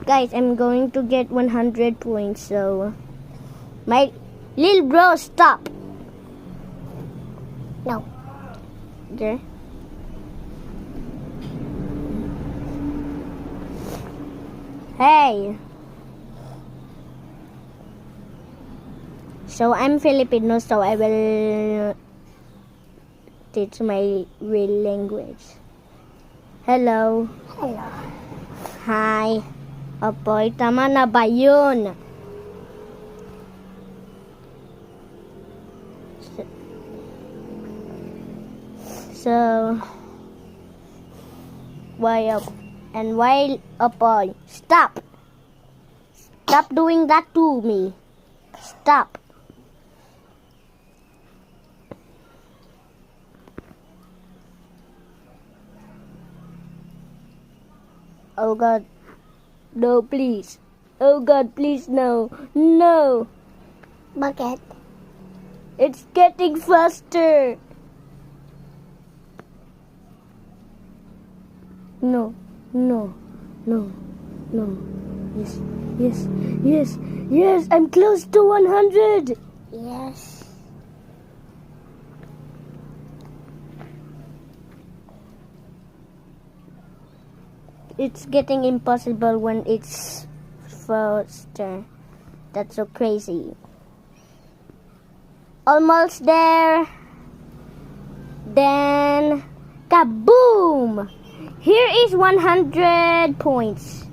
Guys, I'm going to get 100 points, so... My little bro, stop! No. Okay. Hey! So, I'm Filipino, so I will teach my real language. Hello. Hello. Hi. Apoy, tama na ba yun? So, why up? And why Apoy? Stop! Stop doing that to me. Stop. Oh God. No, please. Oh God, please, no. No. Bakit? It's getting faster. No, no, no, no. Yes, yes, yes, yes. I'm close to 100. Yes. It's getting impossible when it's faster. That's so crazy. Almost there. Then, kaboom! Here is 100 points.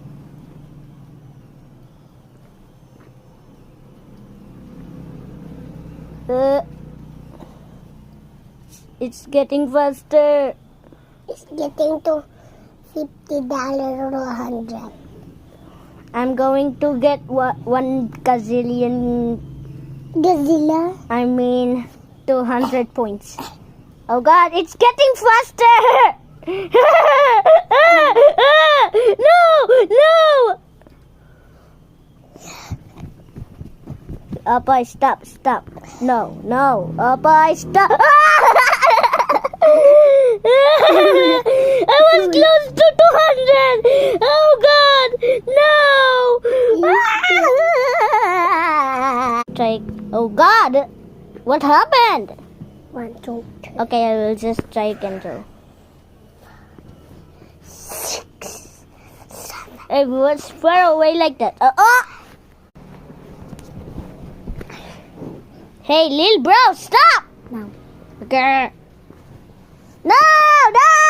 It's getting faster. It's getting to $50 or 100. I'm going to get 1 gazillion. Godzilla? I mean 200 points. Oh God, it's getting faster! No! No! Apoy, stop, stop. No, no. Apoy, stop. I was close to 200. Oh God, no. Try. Oh God, what happened? 1, 2, 3. Okay, I will just try again too. 6, 7. It was far away like that. Hey, little bro, stop! No. Okay. No, no!